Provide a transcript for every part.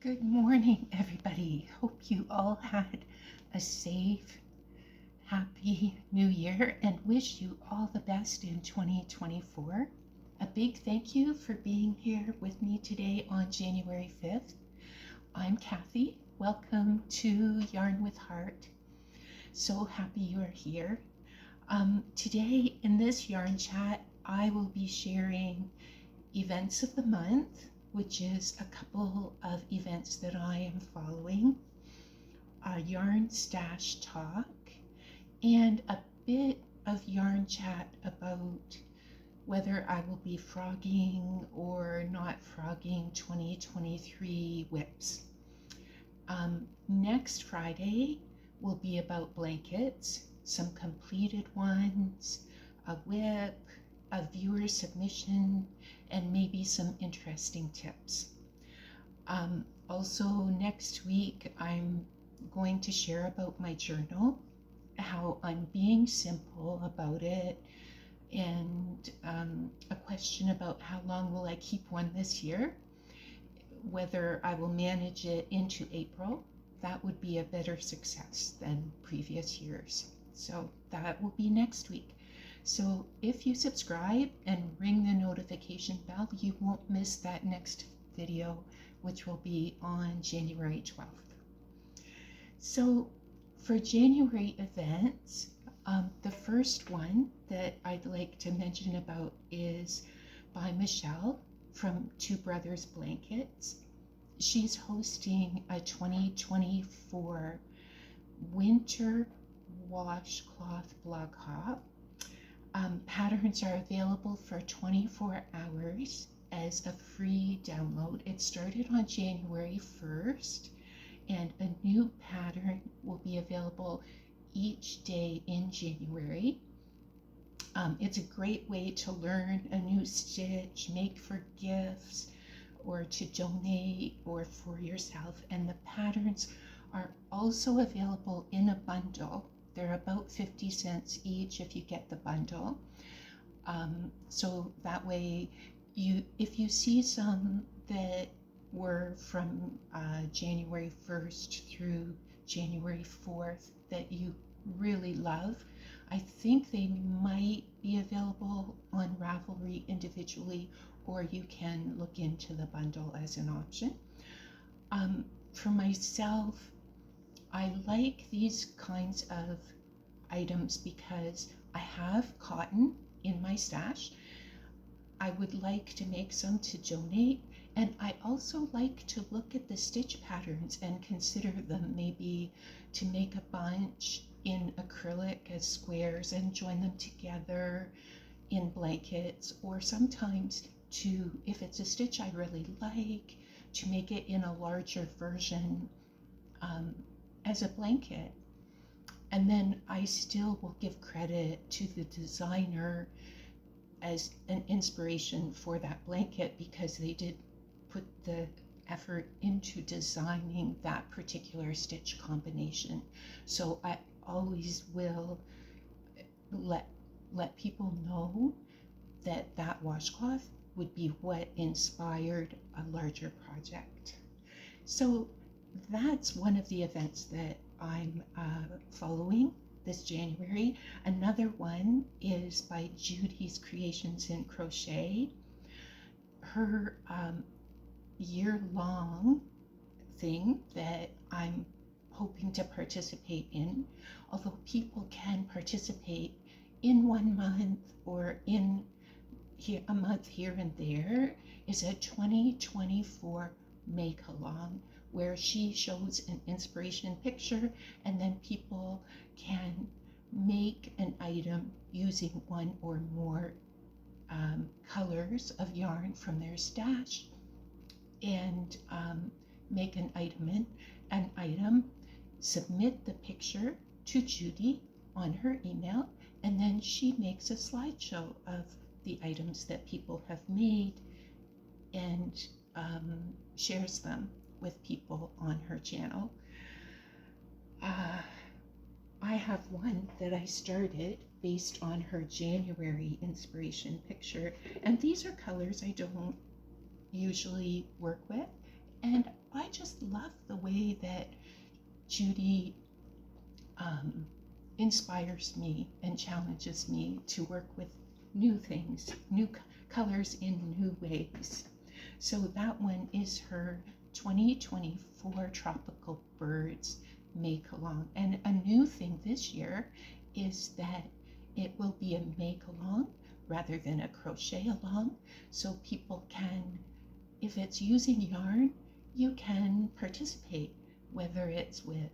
Good morning, everybody. Hope you all had a safe, happy new year and wish you all the best in 2024. A big thank you for being here with me today on January 5th. I'm Kathy. Welcome to Yarn with Heart. So happy you're here. Today in this yarn chat, I will be sharing events of the month, which is a couple of events that I am following, a yarn stash talk, and a bit of yarn chat about whether I will be frogging or not frogging 2023 whips. Next Friday will be about blankets, some completed ones, a whip, a viewer submission, and maybe some interesting tips. Also next week, I'm going to share about my journal, how I'm being simple about it, and a question about how long will I keep one this year, whether I will manage it into April. That would be a better success than previous years. So that will be next week. So if you subscribe and ring the notification bell, you won't miss that next video, which will be on January 12th. So for January events, the first one that I'd like to mention about is by Michelle from Two Brothers Blankets. She's hosting a 2024 winter washcloth blog hop. Patterns are available for 24 hours as a free download. It started on January 1st, and a new pattern will be available each day in January. It's a great way to learn a new stitch, make for gifts, or to donate, or for yourself. And the patterns are also available in a bundle. They're about 50 cents each if you get the bundle. So that way, if you see some that were from January 1st through January 4th that you really love, I think they might be available on Ravelry individually, or you can look into the bundle as an option. For myself, I like these kinds of items because I have cotton in my stash. I would like to make some to donate, and I also like to look at the stitch patterns and consider them maybe to make a bunch in acrylic as squares and join them together in blankets, or sometimes to, if it's a stitch I really like, to make it in a larger version as a blanket. And then I still will give credit to the designer as an inspiration for that blanket, because they did put the effort into designing that particular stitch combination. So I always will let people know that that washcloth would be what inspired a larger project. So that's one of the events that I'm following this January. Another one is by Judy's Creations in Crochet. Her year-long thing that I'm hoping to participate in, although people can participate in 1 month or in a month here and there, is a 2024 make-along, where she shows an inspiration picture and then people can make an item using one or more colors of yarn from their stash, and make an item, submit the picture to Judy on her email, and then she makes a slideshow of the items that people have made and shares them with people on her channel. I have one that I started based on her January inspiration picture, and these are colors I don't usually work with, and I I just love the way that Judy inspires me and challenges me to work with new things, new colors in new ways. So that one is her 2024 Tropical Birds Make Along. And a new thing this year is that it will be a make along rather than a crochet along. So people can, if it's using yarn, you can participate, whether it's with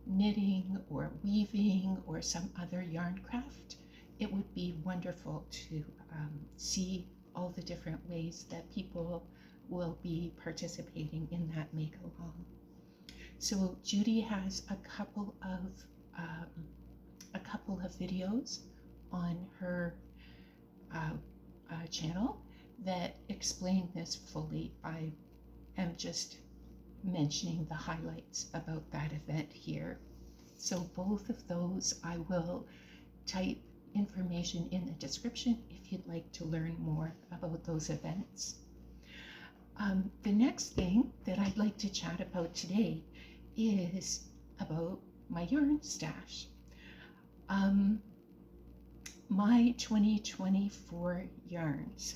knitting or weaving or some other yarn craft. It would be wonderful to see all the different ways that people will be participating in that make along. So Judy has a couple of videos on her channel that explain this fully. I am just mentioning the highlights about that event here. So both of those, I will type information in the description if you'd like to learn more about those events. The next thing that I'd like to chat about today is about my yarn stash. My 2024 yarns,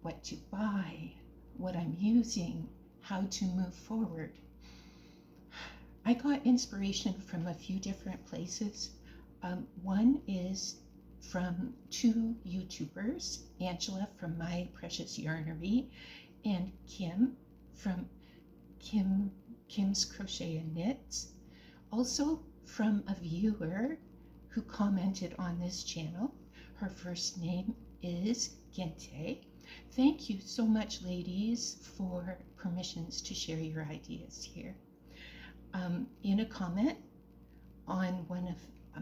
what to buy, what I'm using, how to move forward. I got inspiration from a few different places. One is from two YouTubers, Angela from My Precious Yarnery and Kim from Kim's Crochet and Knits. Also from a viewer who commented on this channel. Her first name is Gente. Thank you so much, ladies, for permissions to share your ideas here. In a comment on one of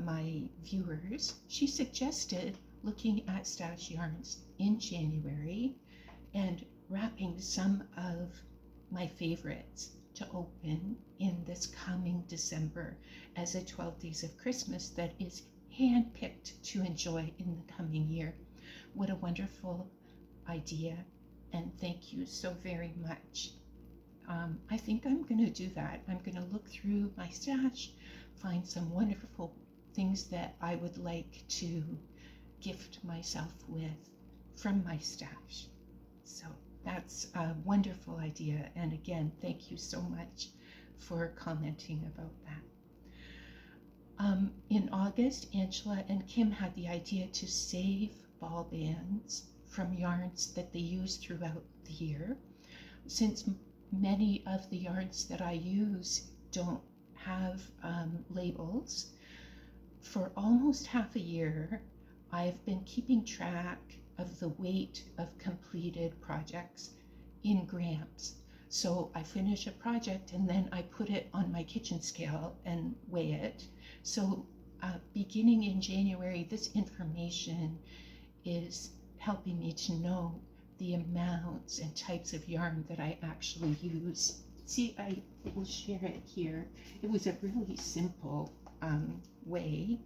my viewers, she suggested looking at stash yarns in January and wrapping some of my favorites to open in this coming December as a 12 Days of Christmas that is handpicked to enjoy in the coming year. What a wonderful idea, and thank you so very much. I think I'm going to do that. I'm going to look through my stash, find some wonderful things that I would like to gift myself with from my stash. So that's a wonderful idea, and again, thank you so much for commenting about that. In August, Angela and Kim had the idea to save ball bands from yarns that they use throughout the year. Since many of the yarns that I use don't have labels, for almost half a year, I've been keeping track of the weight of completed projects in grams. So I finish a project and then I put it on my kitchen scale and weigh it. So beginning in January, this information is helping me to know the amounts and types of yarn that I actually use. See, I will share it here. It was a really simple way.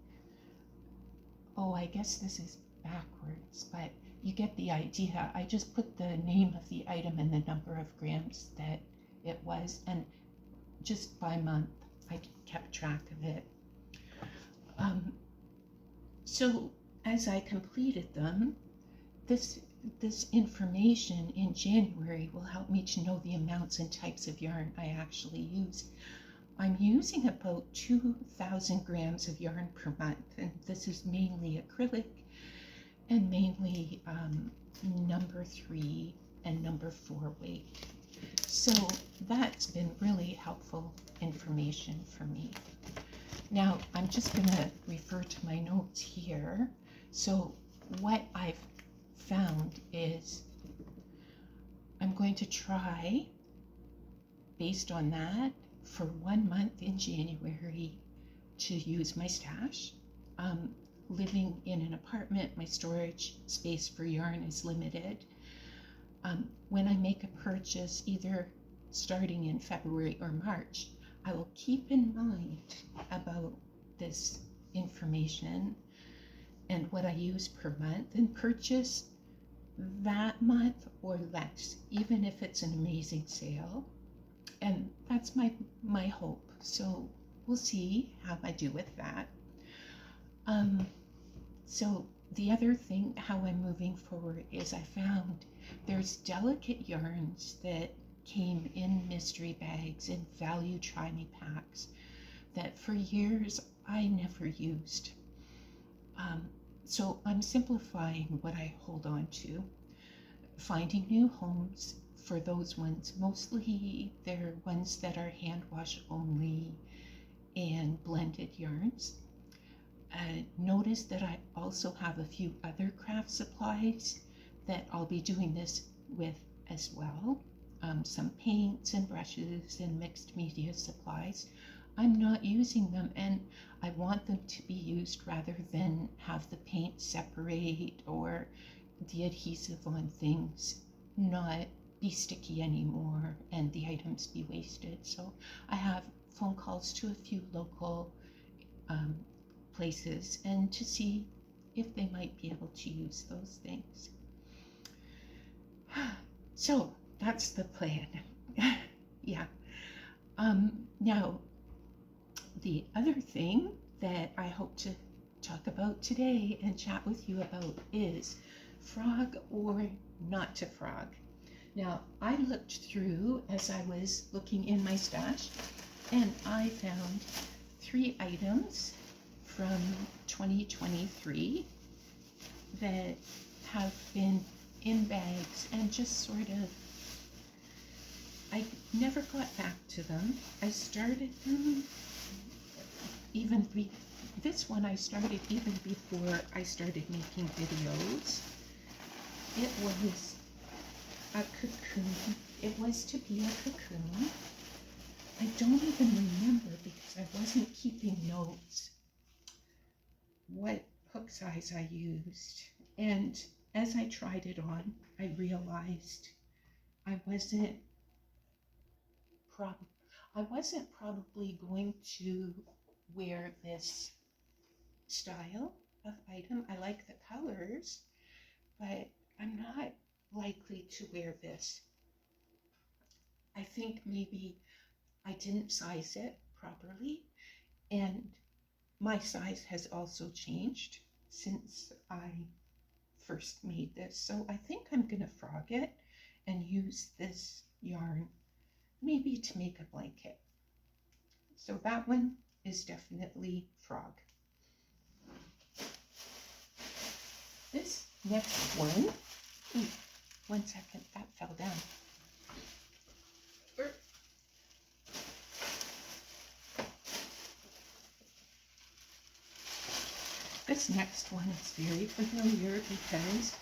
Oh, I guess this is backwards, but you get the idea. I just put the name of the item and the number of grams that it was, and just by month I kept track of it. So as I completed them, this information in January will help me to know the amounts and types of yarn I actually use. I'm using about 2,000 grams of yarn per month, and this is mainly acrylic and mainly number 3 and number 4 weight. So that's been really helpful information for me. Now I'm just going to refer to my notes here. So what I've found is I'm going to try, based on that, for 1 month in January to use my stash. Living in an apartment, my storage space for yarn is limited. When I make a purchase, either starting in February or March, I will keep in mind about this information and what I use per month, and purchase that month or less, even if it's an amazing sale. And that's my hope. So we'll see how I do with that. So the other thing, how I'm moving forward, is I found there's delicate yarns that came in mystery bags and value try me packs that for years I never used. So I'm simplifying what I hold on to, finding new homes for those ones. Mostly they're ones that are hand wash only and blended yarns. Notice that I also have a few other craft supplies that I'll be doing this with as well. Some paints and brushes and mixed media supplies. I'm not using them, and I want them to be used rather than have the paint separate or the adhesive on things not be sticky anymore and the items be wasted. So I have phone calls to a few local places and to see if they might be able to use those things. So that's the plan. Yeah. Now, the other thing that I hope to talk about today and chat with you about is frog or not to frog. Now, I looked through as I was looking in my stash, and I found 3 items from 2023 that have been in bags and just sort of, I never got back to them. I started them this one I started even before I started making videos. It was a cocoon. It was to be a cocoon. I don't even remember because I wasn't keeping notes what hook size I used. And as I tried it on, I realized I wasn't probably going to wear this style of item. I like the colors, but I'm not likely to wear this. I think maybe I didn't size it properly, and my size has also changed since I first made this. So I think I'm gonna frog it and use this yarn maybe to make a blanket. So that one is definitely frog. This next one, one second, that fell down. This next one is very familiar because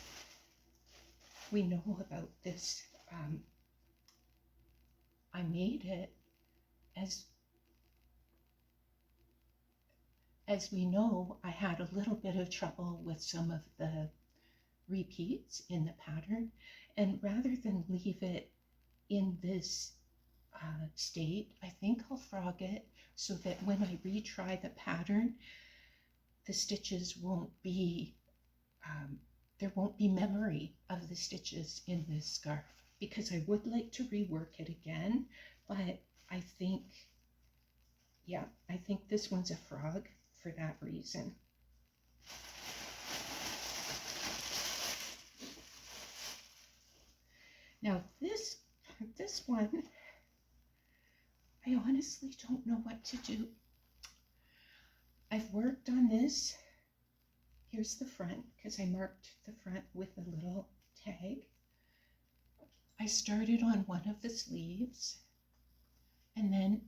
we know about this. I made it as we know, I had a little bit of trouble with some of the repeats in the pattern, and rather than leave it in this state, I think I'll frog it so that when I retry the pattern, the stitches won't be, there won't be memory of the stitches in this scarf, because I would like to rework it again, but I think, yeah, I think this one's a frog for that reason. Now this one, I honestly don't know what to do. I've worked on this. Here's the front, because I marked the front with a little tag. I started on one of the sleeves, and then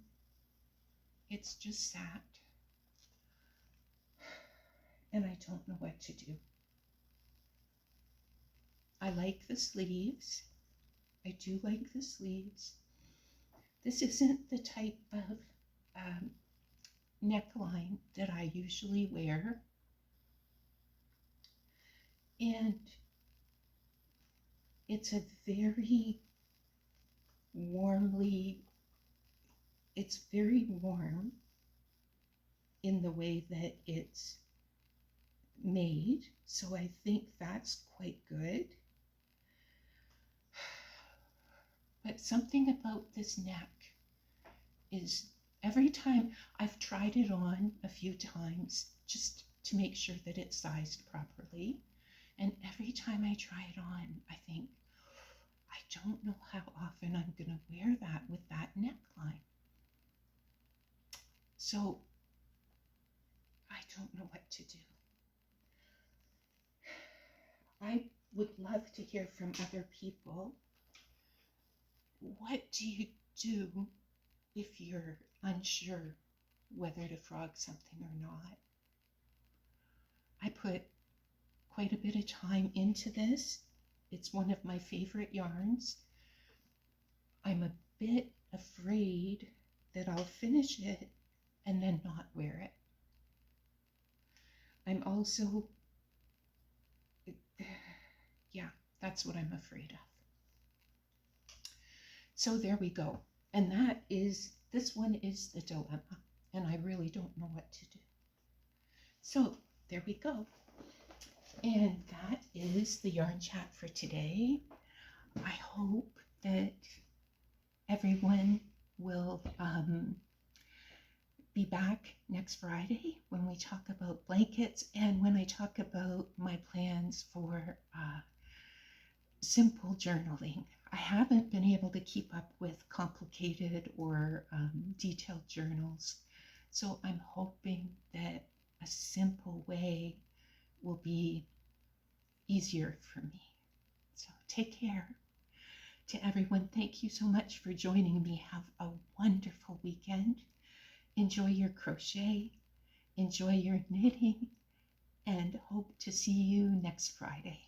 it's just sat, and I don't know what to do. I like the sleeves. I do like the sleeves. This isn't the type of neckline that I usually wear. And it's a very it's very warm in the way that it's made. So I think that's quite good. But something about this neck is every time I've tried it on a few times just to make sure that it's sized properly. And every time I try it on, I think, I don't know how often I'm going to wear that with that neckline. So I don't know what to do. I would love to hear from other people. What do you do if you're unsure whether to frog something or not? I put quite a bit of time into this. It's one of my favorite yarns. I'm a bit afraid that I'll finish it and then not wear it. I'm also, yeah, that's what I'm afraid of. So there we go. And this one is the dilemma, and I really don't know what to do. So there we go. And that is the yarn chat for today. I hope that everyone will be back next Friday when we talk about blankets and when I talk about my plans for simple journaling. I haven't been able to keep up with complicated or detailed journals, so I'm hoping that a simple way will be easier for me. So take care. To everyone, thank you so much for joining me. Have a wonderful weekend. Enjoy your crochet, enjoy your knitting, and hope to see you next Friday.